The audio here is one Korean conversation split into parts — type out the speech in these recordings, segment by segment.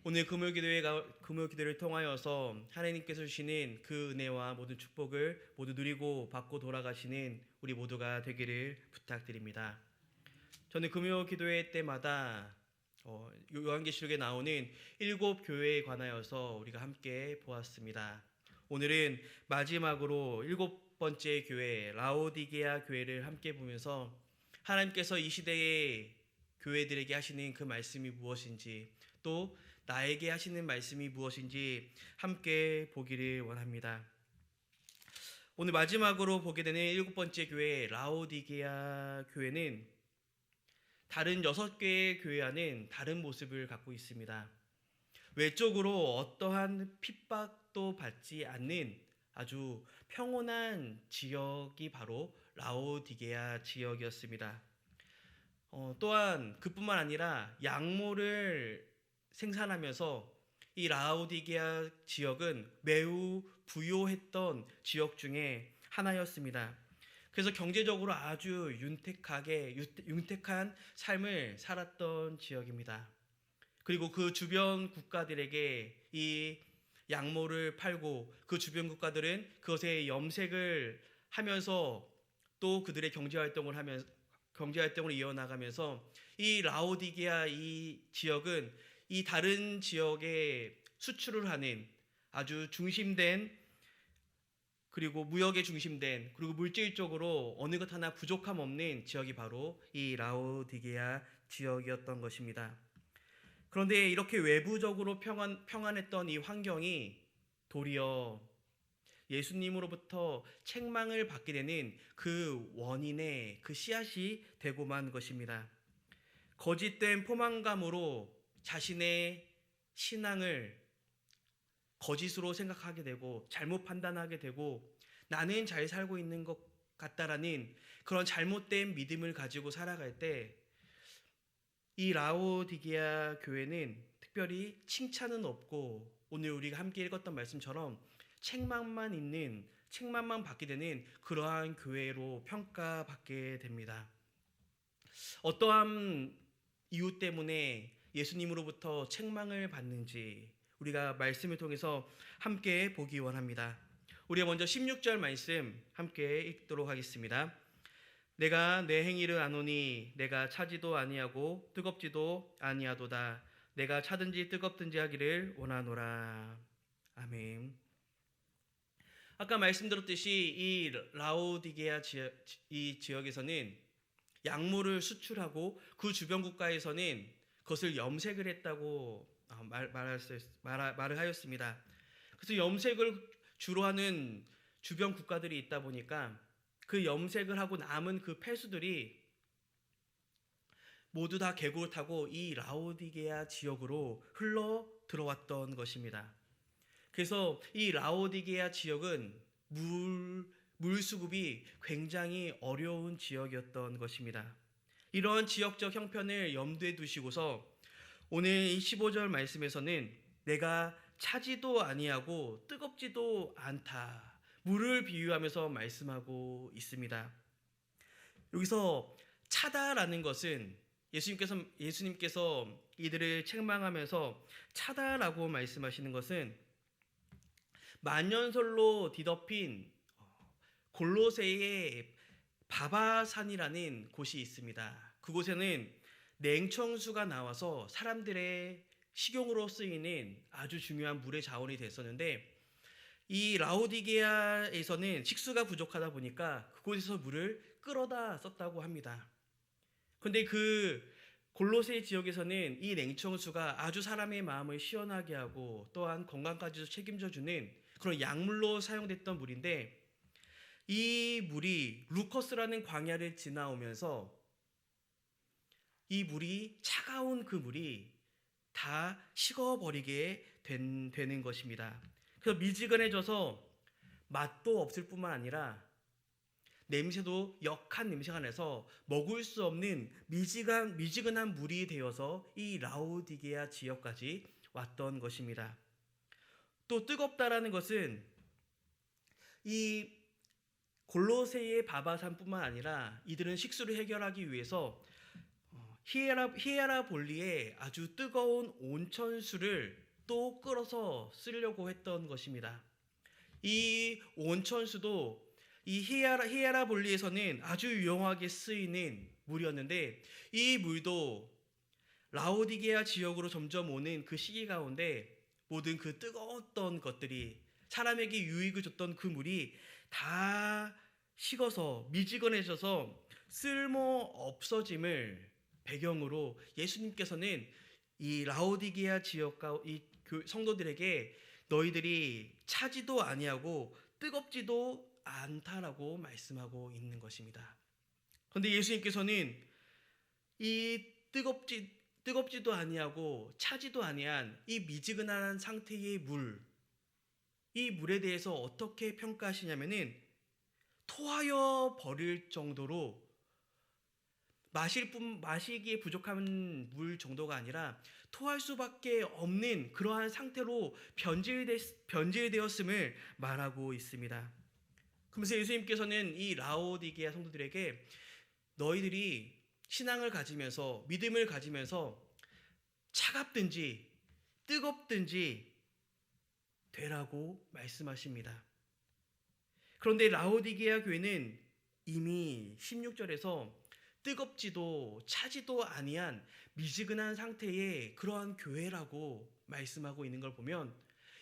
오늘 금요 기도를 통하여서 하나님께서 주시는 그 은혜와 모든 축복을 모두 누리고 받고 돌아가시는 우리 모두가 되기를 부탁드립니다. 저는 금요 기도회 때마다 요한계시록에 나오는 7교회에 관하여서 우리가 함께 보았습니다. 오늘은 마지막으로 7번째 교회 라오디게아 교회를 함께 보면서 하나님께서 이 시대의 교회들에게 하시는 그 말씀이 무엇인지, 또 나에게 하시는 말씀이 무엇인지 함께 보기를 원합니다. 오늘 마지막으로 보게 되는 7번째 교회 라오디게아 교회는 다른 6개의 교회와는 다른 모습을 갖고 있습니다. 외적으로 어떠한 핍박도 받지 않는 아주 평온한 지역이 바로 라오디게아 지역이었습니다. 또한 그뿐만 아니라 양모를 생산하면서 이 라오디게아 지역은 매우 부유했던 지역 중에 하나였습니다. 그래서 경제적으로 아주 윤택한 삶을 살았던 지역입니다. 그리고 그 주변 국가들에게 이 양모를 팔고 그 주변 국가들은 그것에 염색을 하면서 또 그들의 경제활동을 이어나가면서 이 라오디게아 이 지역은 이 다른 지역에 수출을 하는 아주 중심된, 그리고 무역에 중심된, 그리고 물질적으로 어느 것 하나 부족함 없는 지역이 바로 이 라오디게아 지역이었던 것입니다. 그런데 이렇게 외부적으로 평안했던 이 환경이 도리어 예수님으로부터 책망을 받게 되는 그 원인의 그 씨앗이 되고만 것입니다. 거짓된 포만감으로 자신의 신앙을 거짓으로 생각하게 되고 잘못 판단하게 되고 나는 잘 살고 있는 것 같다라는 그런 잘못된 믿음을 가지고 살아갈 때 이 라오디게아 교회는 특별히 칭찬은 없고 오늘 우리가 함께 읽었던 말씀처럼 책망만 받게 되는 그러한 교회로 평가받게 됩니다. 어떠한 이유 때문에 예수님으로부터 책망을 받는지 우리가 말씀을 통해서 함께 보기 원합니다. 우리가 먼저 16절 말씀 함께 읽도록 하겠습니다. 내가 내 행위를 아노니 내가 차지도 아니하고 뜨겁지도 아니하도다. 내가 차든지 뜨겁든지 하기를 원하노라. 아멘. 아까 말씀드렸듯이 이 라오디게아 지역에서는 약물을 수출하고 그 주변 국가에서는 그것을 염색을 했다고 말을 하였습니다. 그래서 염색을 주로 하는 주변 국가들이 있다 보니까 그 염색을 하고 남은 그 폐수들이 모두 다 계곡을 타고 이 라오디게아 지역으로 흘러 들어왔던 것입니다. 그래서 이 라오디게아 지역은 물 수급이 굉장히 어려운 지역이었던 것입니다. 이런 지역적 형편을 염두에 두시고서 오늘 이 15절 말씀에서는 내가 차지도 아니하고 뜨겁지도 않다. 물을 비유하면서 말씀하고 있습니다. 여기서 차다라는 것은 예수님께서 이들을 책망하면서 차다라고 말씀하시는 것은 만년설로 뒤덮인 골로새의 바바산이라는 곳이 있습니다. 그곳에는 냉청수가 나와서 사람들의 식용으로 쓰이는 아주 중요한 물의 자원이 됐었는데 이 라오디게아에서는 식수가 부족하다 보니까 그곳에서 물을 끌어다 썼다고 합니다. 그런데 그 골로새 지역에서는 이 냉청수가 아주 사람의 마음을 시원하게 하고 또한 건강까지도 책임져주는 그런 약물로 사용됐던 물인데 이 물이 루커스라는 광야를 지나오면서 이 물이 차가운 그 물이 다 식어버리게 되는 것입니다. 그래서 미지근해져서 맛도 없을 뿐만 아니라 냄새도 역한 냄새가 나서 먹을 수 없는 미지근한 물이 되어서 이 라오디게아 지역까지 왔던 것입니다. 또 뜨겁다라는 것은 이 골로새의 바바산뿐만 아니라 이들은 식수를 해결하기 위해서 히에라볼리에 아주 뜨거운 온천수를 또 끌어서 쓰려고 했던 것입니다. 이 온천수도 이 히에라볼리에서는 아주 유용하게 쓰이는 물이었는데, 이 물도 라오디게아 지역으로 점점 오는 그 시기 가운데 모든 그 뜨거웠던 것들이, 사람에게 유익을 줬던 그 물이 다 식어서 미지근해져서 쓸모 없어짐을 배경으로 예수님께서는 이 라오디게아 지역과 이 성도들에게 너희들이 차지도 아니하고 뜨겁지도 않다라고 말씀하고 있는 것입니다. 그런데 예수님께서는 이 뜨겁지도 아니하고 차지도 아니한 이 미지근한 상태의 이 물에 대해서 어떻게 평가하시냐면은 토하여 버릴 정도로 마시기에 부족한 물 정도가 아니라 토할 수밖에 없는 그러한 상태로 변질되었음을 말하고 있습니다. 그러면서 예수님께서는 이 라오디게아 성도들에게 너희들이 신앙을 가지면서, 믿음을 가지면서 차갑든지 뜨겁든지 되라고 말씀하십니다. 그런데 라오디게아 교회는 이미 16절에서 뜨겁지도 차지도 아니한 미지근한 상태의 그러한 교회라고 말씀하고 있는 걸 보면,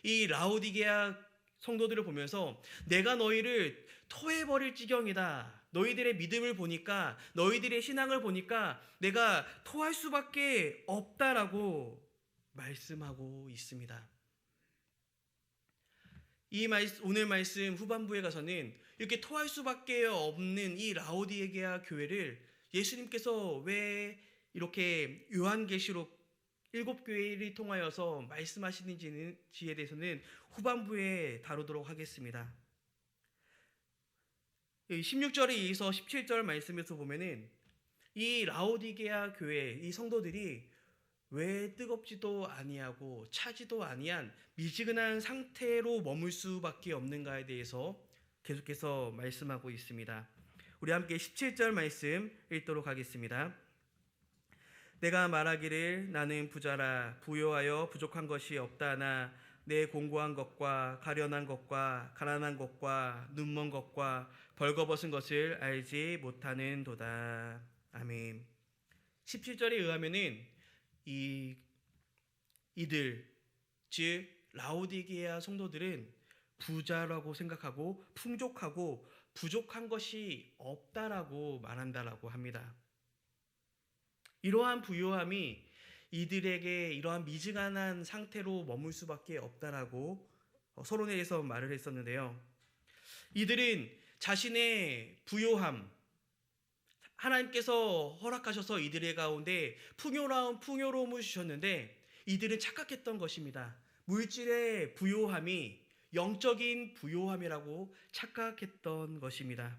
이 라오디게아 성도들을 보면서 내가 너희를 토해버릴 지경이다, 너희들의 믿음을 보니까, 너희들의 신앙을 보니까 내가 토할 수밖에 없다라고 말씀하고 있습니다. 오늘 말씀 후반부에 가서는 이렇게 토할 수밖에 없는 이 라오디게아 교회를 예수님께서 왜 이렇게 요한계시록 7교회를 통하여서 말씀하시는지에 대해서는 후반부에 다루도록 하겠습니다. 16절에 이어서 17절 말씀에서 보면은 이 라오디게아 교회, 이 성도들이 왜 뜨겁지도 아니하고 차지도 아니한 미지근한 상태로 머물 수밖에 없는가에 대해서 계속해서 말씀하고 있습니다. 우리 함께 17절 말씀 읽도록 하겠습니다. 내가 말하기를 나는 부자라 부요하여 부족한 것이 없다나 내 공고한 것과 가련한 것과 가난한 것과 눈먼 것과 벌거벗은 것을 알지 못하는도다. 아멘. 17절에 의하면은 이들 즉 라오디게아 성도들은 부자라고 생각하고 풍족하고 부족한 것이 없다라고 말한다라고 합니다. 이러한 부요함이 이들에게 이러한 미지근한 상태로 머물 수밖에 없다라고 서론에서 말을 했었는데요. 이들은 자신의 부요함, 하나님께서 허락하셔서 이들의 가운데 풍요로움을 주셨는데 이들은 착각했던 것입니다. 물질의 부요함이 영적인 부요함이라고 착각했던 것입니다.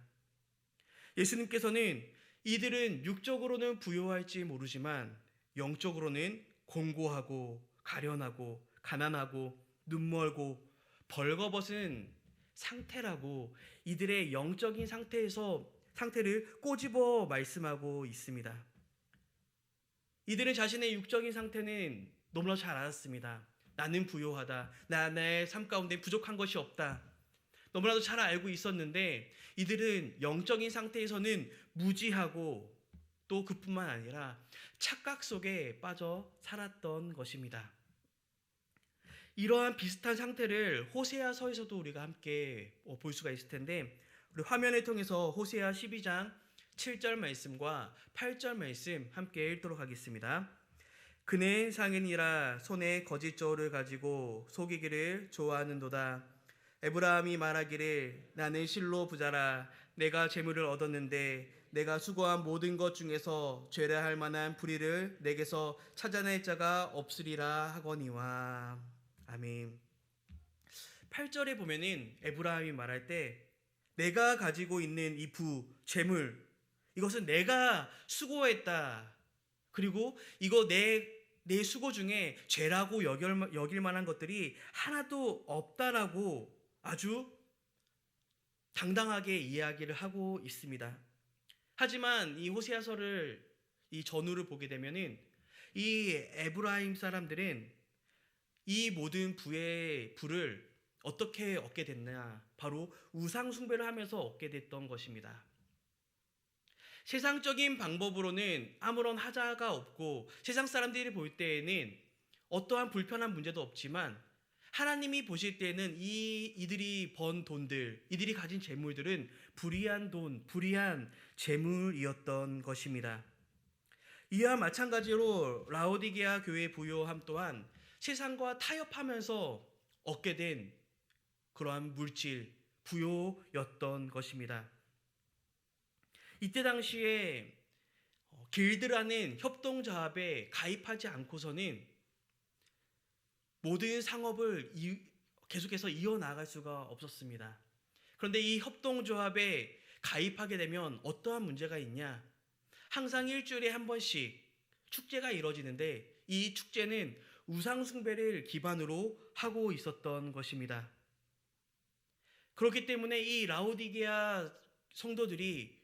예수님께서는 이들은 육적으로는 부요할지 모르지만 영적으로는 공고하고 가련하고 가난하고 눈멀고 벌거벗은 상태라고 이들의 영적인 상태를 꼬집어 말씀하고 있습니다. 이들은 자신의 육적인 상태는 너무나 잘 알았습니다. 나는 부요하다. 나의 삶 가운데 부족한 것이 없다. 너무나도 잘 알고 있었는데 이들은 영적인 상태에서는 무지하고 또 그뿐만 아니라 착각 속에 빠져 살았던 것입니다. 이러한 비슷한 상태를 호세아서에서도 우리가 함께 볼 수가 있을 텐데, 우리 화면을 통해서 호세아 12장 7절 말씀과 8절 말씀 함께 읽도록 하겠습니다. 그는 상인이라 손에 거짓 저울을 가지고 속이기를 좋아하는도다. 에브라함이 말하기를 나는 실로 부자라 내가 재물을 얻었는데 내가 수고한 모든 것 중에서 죄례할 만한 불의를 내게서 찾아낼 자가 없으리라 하거니와. 아멘. 8절에 보면은 에브라함이 말할 때 내가 가지고 있는 이 재물, 이것은 내가 수고했다. 그리고 이거 내 수고 중에 죄라고 여길 만한 것들이 하나도 없다라고 아주 당당하게 이야기를 하고 있습니다. 하지만 이 호세아서를 이 전후를 보게 되면은 이 에브라임 사람들은 이 모든 부를 어떻게 얻게 됐냐? 바로 우상 숭배를 하면서 얻게 됐던 것입니다. 세상적인 방법으로는 아무런 하자가 없고 세상 사람들이 볼 때에는 어떠한 불편한 문제도 없지만 하나님이 보실 때는 이들이 번 돈들, 이들이 가진 재물들은 불의한 돈, 불의한 재물이었던 것입니다. 이와 마찬가지로 라오디게아 교회의 부요함 또한 세상과 타협하면서 얻게 된 그러한 물질, 부요였던 것입니다. 이때 당시에 길드라는 협동조합에 가입하지 않고서는 모든 상업을 계속해서 이어나갈 수가 없었습니다. 그런데 이 협동조합에 가입하게 되면 어떠한 문제가 있냐? 항상 일주일에 한 번씩 축제가 이루어지는데 이 축제는 우상숭배를 기반으로 하고 있었던 것입니다. 그렇기 때문에 이 라오디게아 성도들이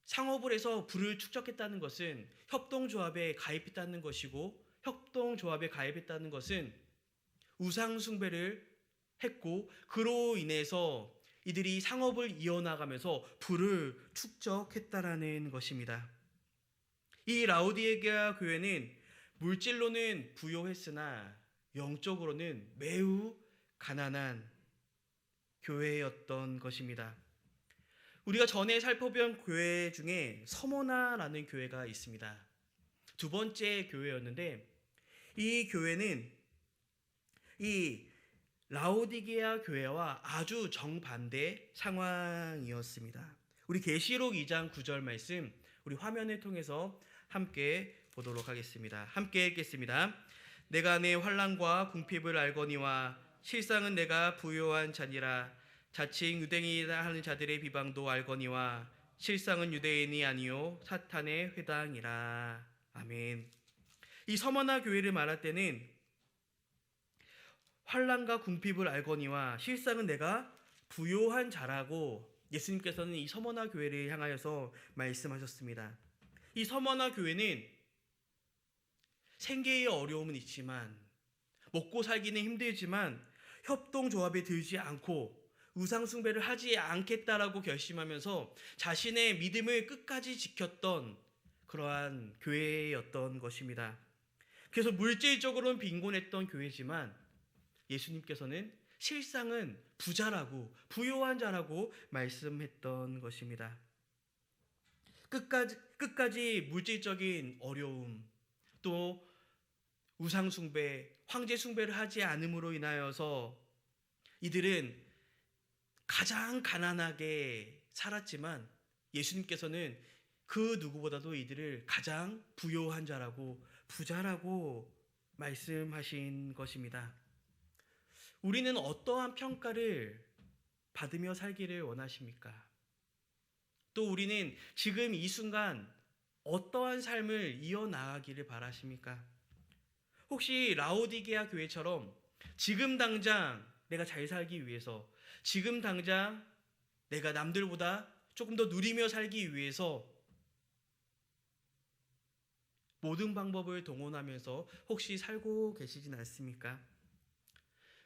상업을 해서 부를 축적했다는 것은 협동조합에 가입했다는 것이고, 협동조합에 가입했다는 것은 우상숭배를 했고, 그로 인해서 이들이 상업을 이어나가면서 부를 축적했다라는 것입니다. 이 라오디게아 교회는 물질로는 부요했으나 영적으로는 매우 가난한 교회였던 것입니다. 우리가 전에 살펴본 교회 중에 서머나라는 교회가 있습니다. 두 번째 교회였는데 이 교회는 이 라오디게아 교회와 아주 정반대 상황이었습니다. 우리 계시록 2장 9절 말씀 우리 화면을 통해서 함께 보도록 하겠습니다. 함께 읽겠습니다. 내가 내 환난과 궁핍을 알거니와 실상은 내가 부요한 자니라. 자칭 유대인이라 하는 자들의 비방도 알거니와 실상은 유대인이 아니요 사탄의 회당이라. 아멘. 이 서머나 교회를 말할 때는 환난과 궁핍을 알거니와 실상은 내가 부요한 자라고 예수님께서는 이 서머나 교회를 향하여서 말씀하셨습니다. 이 서머나 교회는 생계의 어려움은 있지만 먹고 살기는 힘들지만 협동조합에 들지 않고 우상숭배를 하지 않겠다라고 결심하면서 자신의 믿음을 끝까지 지켰던 그러한 교회였던 것입니다. 그래서 물질적으로는 빈곤했던 교회지만 예수님께서는 실상은 부자라고 부요한 자라고 말씀했던 것입니다. 끝까지 물질적인 어려움 또 우상숭배, 황제숭배를 하지 않음으로 인하여서 이들은 가장 가난하게 살았지만 예수님께서는 그 누구보다도 이들을 가장 부요한 자라고 부자라고 말씀하신 것입니다. 우리는 어떠한 평가를 받으며 살기를 원하십니까? 또 우리는 지금 이 순간 어떠한 삶을 이어나가기를 바라십니까? 혹시 라오디게아 교회처럼 지금 당장 내가 잘 살기 위해서, 지금 당장 내가 남들보다 조금 더 누리며 살기 위해서 모든 방법을 동원하면서 혹시 살고 계시진 않습니까?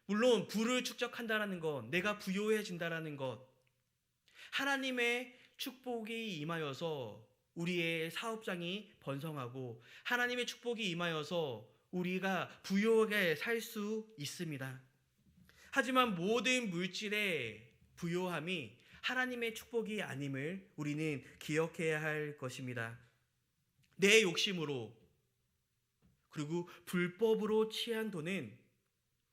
물론 부를 축적한다라는 것, 내가 부요해진다라는 것, 하나님의 축복이 임하여서 우리의 사업장이 번성하고 하나님의 축복이 임하여서 우리가 부요하게 살 수 있습니다. 하지만 모든 물질의 부요함이 하나님의 축복이 아님을 우리는 기억해야 할 것입니다. 내 욕심으로 그리고 불법으로 취한 돈은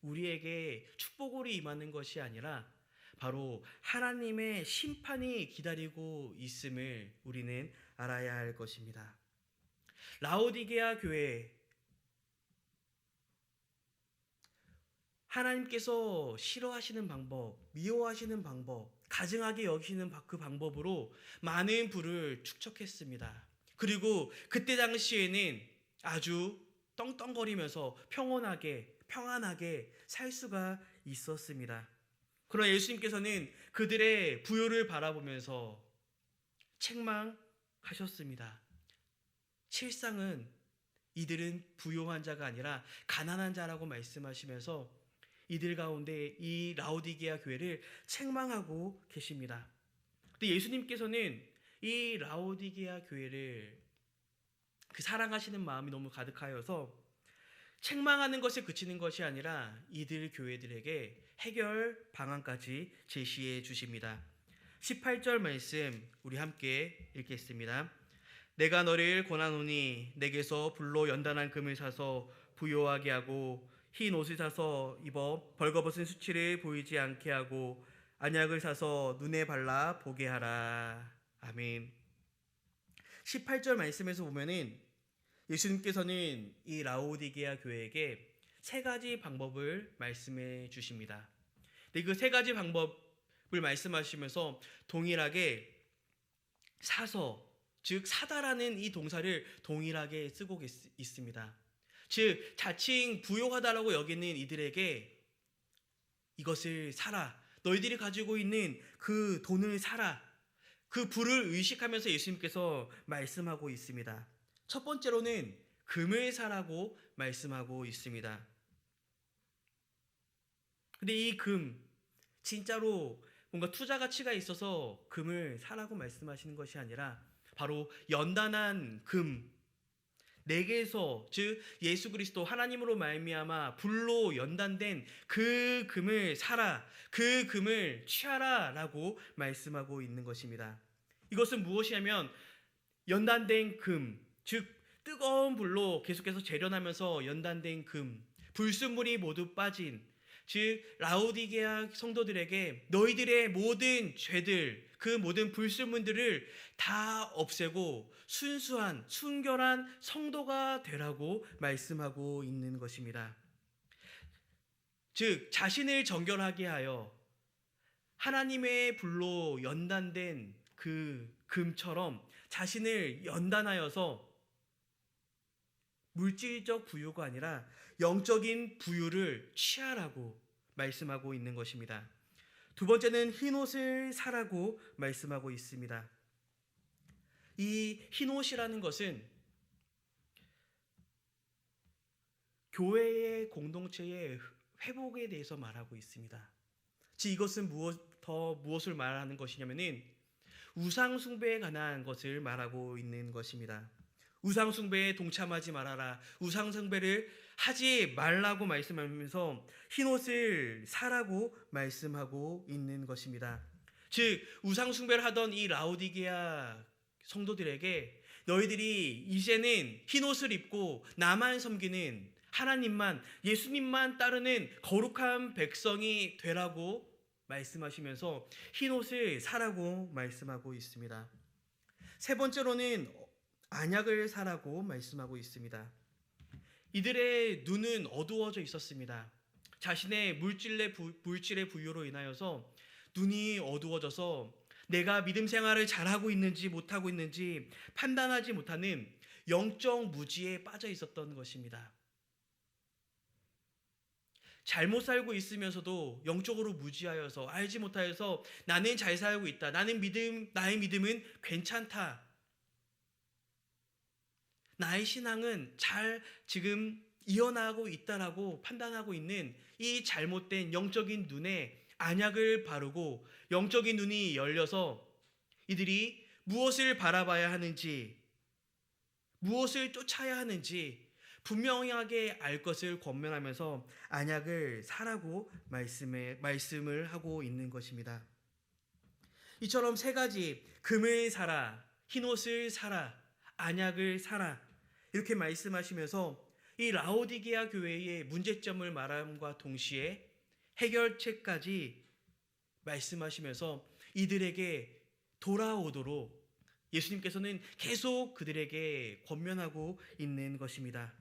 우리에게 축복으로 임하는 것이 아니라 바로 하나님의 심판이 기다리고 있음을 우리는 알아야 할 것입니다. 라오디게아 교회, 하나님께서 싫어하시는 방법, 미워하시는 방법, 가증하게 여기시는 그 방법으로 많은 부를 축적했습니다. 그리고 그때 당시에는 아주 떵떵거리면서 평안하게 살 수가 있었습니다. 그러나 예수님께서는 그들의 부요를 바라보면서 책망하셨습니다. 실상은 이들은 부요한 자가 아니라 가난한 자라고 말씀하시면서 이들 가운데 이 라오디게아 교회를 책망하고 계십니다. 근데 예수님께서는 이 라오디게아 교회를 그 사랑하시는 마음이 너무 가득하여서 책망하는 것에 그치는 것이 아니라 이들 교회들에게 해결 방안까지 제시해 주십니다. 18절 말씀 우리 함께 읽겠습니다. 내가 너를 권하노니 내게서 불로 연단한 금을 사서 부요하게 하고 흰 옷을 사서 입어 벌거벗은 수치를 보이지 않게 하고 안약을 사서 눈에 발라 보게 하라. 아멘. 18절 말씀에서 보면은 예수님께서는 이 라오디게아 교회에게 세 가지 방법을 말씀해 주십니다. 근데 그 세 가지 방법을 말씀하시면서 동일하게 사서, 즉 사다라는 이 동사를 동일하게 쓰고 있습니다. 즉 자칭 부요하다라고 여기는 이들에게 이것을 사라, 너희들이 가지고 있는 그 돈을 사라, 그 부를 의식하면서 예수님께서 말씀하고 있습니다. 첫 번째로는 금을 사라고 말씀하고 있습니다. 근데 이 금, 진짜로 뭔가 투자 가치가 있어서 금을 사라고 말씀하시는 것이 아니라 바로 연단한 금, 내게서, 즉 예수 그리스도 하나님으로 말미암아 불로 연단된 그 금을 사라, 그 금을 취하라 라고 말씀하고 있는 것입니다. 이것은 무엇이냐면 연단된 금, 즉 뜨거운 불로 계속해서 재련하면서 연단된 금, 불순물이 모두 빠진, 즉 라오디게아 성도들에게 너희들의 모든 죄들, 그 모든 불순물들을 다 없애고 순수한 순결한 성도가 되라고 말씀하고 있는 것입니다. 즉 자신을 정결하게 하여 하나님의 불로 연단된 그 금처럼 자신을 연단하여서 물질적 부유가 아니라 영적인 부유를 취하라고 말씀하고 있는 것입니다. 두 번째는 흰옷을 사라고 말씀하고 있습니다. 이 흰옷이라는 것은 교회의 공동체의 회복에 대해서 말하고 있습니다. 즉 이것은 무엇을 말하는 것이냐면은 우상 숭배에 관한 것을 말하고 있는 것입니다. 우상 숭배에 동참하지 말아라, 우상 숭배를 하지 말라고 말씀하면서 흰옷을 사라고 말씀하고 있는 것입니다. 즉 우상 숭배를 하던 이 라오디게아 성도들에게 너희들이 이제는 흰옷을 입고 나만 섬기는 하나님만, 예수님만 따르는 거룩한 백성이 되라고 말씀하시면서 흰옷을 사라고 말씀하고 있습니다. 세 번째로는 안약을 사라고 말씀하고 있습니다. 이들의 눈은 어두워져 있었습니다. 자신의 물질의 부유로 인하여서 눈이 어두워져서 내가 믿음 생활을 잘하고 있는지 못하고 있는지 판단하지 못하는 영적 무지에 빠져 있었던 것입니다. 잘못 살고 있으면서도 영적으로 무지하여서 알지 못하여서 나는 잘 살고 있다, 나의 믿음은 괜찮다, 나의 신앙은 잘 지금 이어나가고 있다라고 판단하고 있는 이 잘못된 영적인 눈에 안약을 바르고 영적인 눈이 열려서 이들이 무엇을 바라봐야 하는지, 무엇을 쫓아야 하는지 분명하게 알 것을 권면하면서 안약을 사라고 말씀을 하고 있는 것입니다. 이처럼 세 가지, 금을 사라, 흰옷을 사라, 안약을 사라, 이렇게 말씀하시면서 이 라오디게아 교회의 문제점을 말함과 동시에 해결책까지 말씀하시면서 이들에게 돌아오도록 예수님께서는 계속 그들에게 권면하고 있는 것입니다.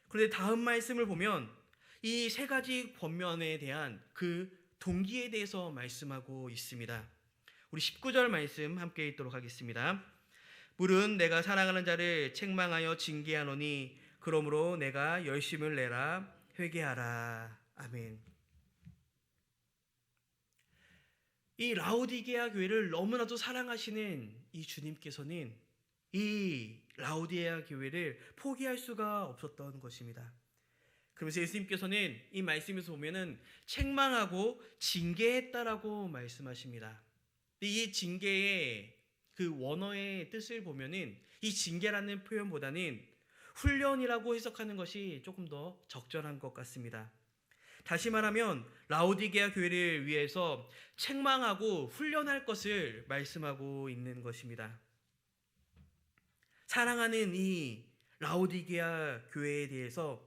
그런데 다음 말씀을 보면 이 세 가지 권면에 대한 그 동기에 대해서 말씀하고 있습니다. 우리 19절 말씀 함께 읽도록 하겠습니다. 물은 내가 사랑하는 자를 책망하여 징계하노니 그러므로 내가 열심을 내라, 회개하라. 아멘. 이 라오디게아 교회를 너무나도 사랑하시는 이 주님께서는 이 라오디게아 교회를 포기할 수가 없었던 것입니다. 그러면서 예수님께서는 이 말씀에서 보면은 책망하고 징계했다라고 말씀하십니다. 이 징계의 그 원어의 뜻을 보면은 이 징계라는 표현보다는 훈련이라고 해석하는 것이 조금 더 적절한 것 같습니다. 다시 말하면 라오디게아 교회를 위해서 책망하고 훈련할 것을 말씀하고 있는 것입니다. 사랑하는 이 라오디게아 교회에 대해서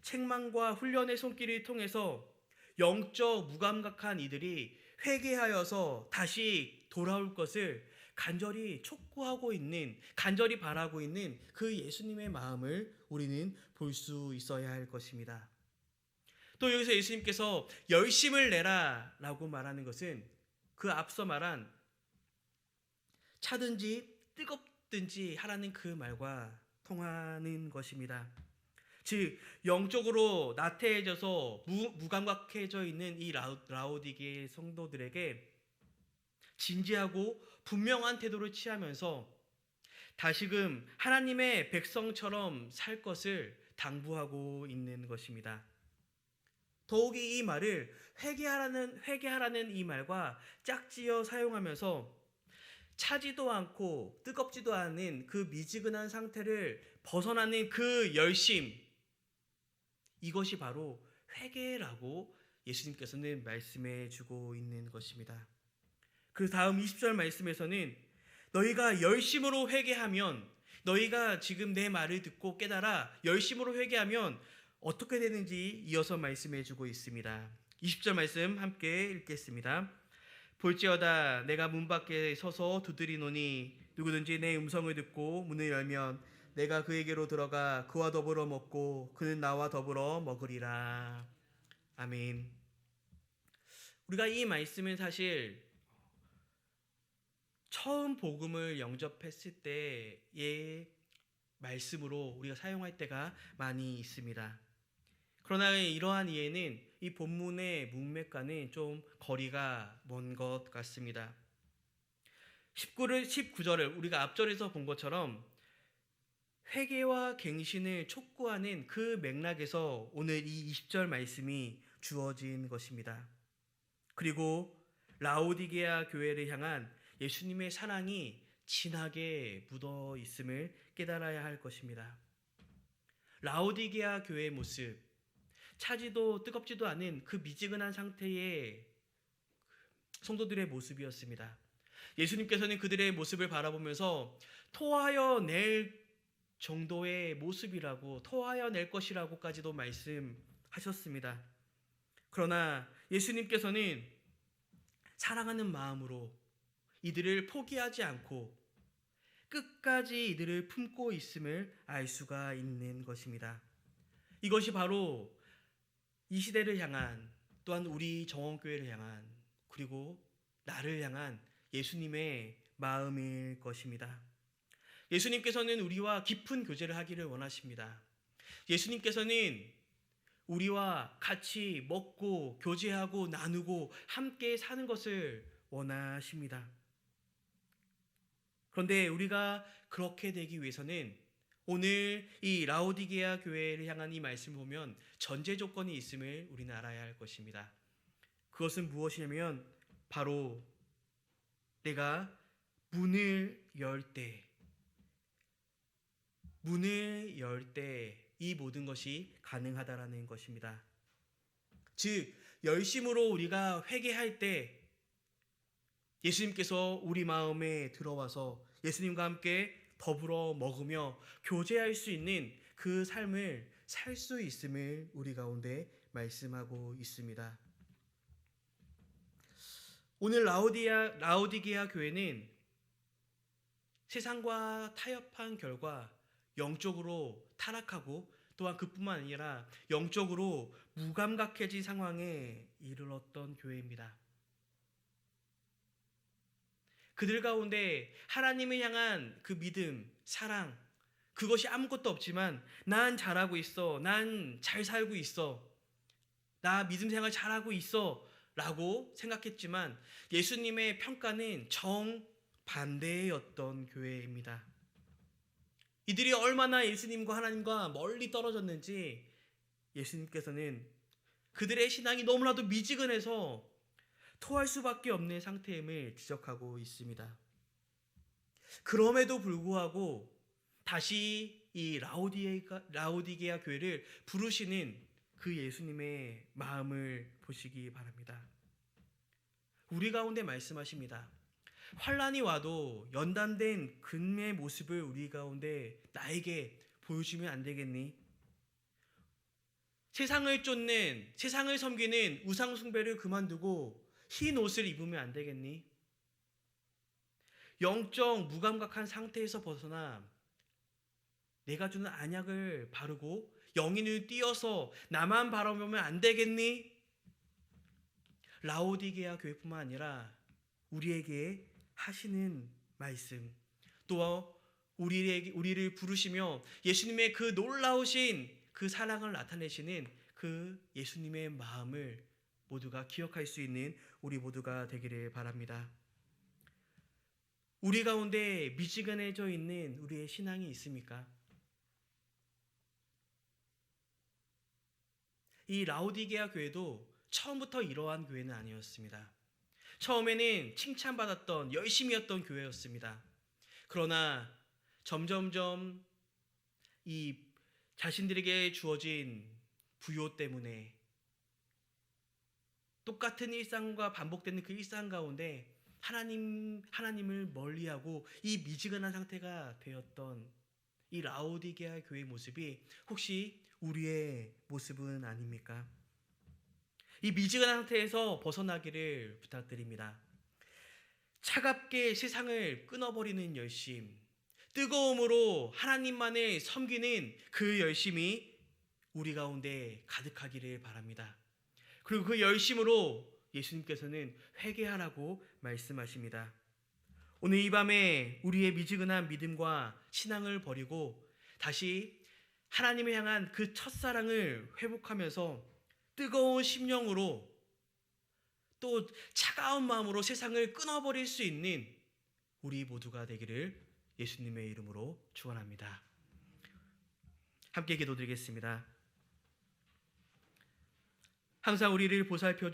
책망과 훈련의 손길을 통해서 영적 무감각한 이들이 회개하여서 다시 돌아올 것을 간절히 촉구하고 있는, 간절히 바라고 있는 그 예수님의 마음을 우리는 볼 수 있어야 할 것입니다. 또 여기서 예수님께서 열심을 내라 라고 말하는 것은 그 앞서 말한 차든지 뜨겁든지 하라는 그 말과 통하는 것입니다. 즉 영적으로 나태해져서 무감각해져 있는 이 라오디게 성도들에게 진지하고 분명한 태도를 취하면서 다시금 하나님의 백성처럼 살 것을 당부하고 있는 것입니다. 더욱이 이 말을 회개하라는 이 말과 짝지어 사용하면서 차지도 않고 뜨겁지도 않은 그 미지근한 상태를 벗어나는 그 열심, 이것이 바로 회개라고 예수님께서는 말씀해 주고 있는 것입니다. 그 다음 20절 말씀에서는 너희가 열심으로 회개하면, 너희가 지금 내 말을 듣고 깨달아 열심으로 회개하면 어떻게 되는지 이어서 말씀해 주고 있습니다. 20절 말씀 함께 읽겠습니다. 볼지어다 내가 문 밖에 서서 두드리노니 누구든지 내 음성을 듣고 문을 열면 내가 그에게로 들어가 그와 더불어 먹고 그는 나와 더불어 먹으리라. 아멘. 우리가 이 말씀은 사실 처음 복음을 영접했을 때의 말씀으로 우리가 사용할 때가 많이 있습니다. 그러나 이러한 이해는 이 본문의 문맥과는 좀 거리가 먼 것 같습니다. 19절을 우리가 앞절에서 본 것처럼 회개와 갱신을 촉구하는 그 맥락에서 오늘 이 20절 말씀이 주어진 것입니다. 그리고 라오디게아 교회를 향한 예수님의 사랑이 진하게 묻어 있음을 깨달아야 할 것입니다. 라오디게아 교회의 모습, 차지도 뜨겁지도 않은 그 미지근한 상태의 성도들의 모습이었습니다. 예수님께서는 그들의 모습을 바라보면서 토하여 낼 정도의 모습이라고, 토하여 낼 것이라고까지도 말씀하셨습니다. 그러나 예수님께서는 사랑하는 마음으로 이들을 포기하지 않고 끝까지 이들을 품고 있음을 알 수가 있는 것입니다. 이것이 바로 이 시대를 향한, 또한 우리 정원교회를 향한, 그리고 나를 향한 예수님의 마음일 것입니다. 예수님께서는 우리와 깊은 교제를 하기를 원하십니다. 예수님께서는 우리와 같이 먹고 교제하고 나누고 함께 사는 것을 원하십니다. 그런데 우리가 그렇게 되기 위해서는 오늘 이 라오디게아 교회를 향한 이 말씀을 보면 전제 조건이 있음을 우리는 알아야 할 것입니다. 그것은 무엇이냐면 바로 내가 문을 열 때 이 모든 것이 가능하다라는 것입니다. 즉 열심으로 우리가 회개할 때 예수님께서 우리 마음에 들어와서 예수님과 함께 더불어 먹으며 교제할 수 있는 그 삶을 살 수 있음을 우리 가운데 말씀하고 있습니다. 오늘 라오디게아 교회는 세상과 타협한 결과 영적으로 타락하고 또한 그뿐만 아니라 영적으로 무감각해진 상황에 이르렀던 교회입니다. 그들 가운데 하나님을 향한 그 믿음, 사랑, 그것이 아무것도 없지만 난 잘하고 있어, 난 잘 살고 있어, 나 믿음 생활 잘하고 있어 라고 생각했지만 예수님의 평가는 정반대였던 교회입니다. 이들이 얼마나 예수님과 하나님과 멀리 떨어졌는지 예수님께서는 그들의 신앙이 너무나도 미지근해서 토할 수밖에 없는 상태임을 지적하고 있습니다. 그럼에도 불구하고 다시 이 라오디게아 교회를 부르시는 그 예수님의 마음을 보시기 바랍니다. 우리 가운데 말씀하십니다. 환란이 와도 연단된 근의 모습을 우리 가운데 나에게 보여주면 안 되겠니? 세상을 쫓는, 세상을 섬기는 우상 숭배를 그만두고 흰 옷을 입으면 안 되겠니? 영적 무감각한 상태에서 벗어나 내가 주는 안약을 바르고 영인을 띄어서 나만 바라보면 안 되겠니? 라오디게아 교회뿐만 아니라 우리에게 하시는 말씀, 또 우리를 부르시며 예수님의 그 놀라우신 그 사랑을 나타내시는 그 예수님의 마음을 모두가 기억할 수 있는 우리 모두가 되기를 바랍니다. 우리 가운데 미지근해져 있는 우리의 신앙이 있습니까? 이 라오디게아 교회도 처음부터 이러한 교회는 아니었습니다. 처음에는 칭찬받았던 열심히 했던 교회였습니다. 그러나 점점점 이 자신들에게 주어진 부요 때문에 똑같은 일상과 반복되는 그 일상 가운데 하나님을 멀리하고 이 미지근한 상태가 되었던 이 라오디게아 교회의 모습이 혹시 우리의 모습은 아닙니까? 이 미지근한 상태에서 벗어나기를 부탁드립니다. 차갑게 세상을 끊어버리는 열심, 뜨거움으로 하나님만을 섬기는 그 열심이 우리 가운데 가득하기를 바랍니다. 그리고 그 열심으로 예수님께서는 회개하라고 말씀하십니다. 오늘 이 밤에 우리의 미지근한 믿음과 신앙을 버리고 다시 하나님을 향한 그 첫사랑을 회복하면서 뜨거운 심령으로 또 차가운 마음으로 세상을 끊어버릴 수 있는 우리 모두가 되기를 예수님의 이름으로 축원합니다. 함께 기도드리겠습니다. 항상 우리를 보살펴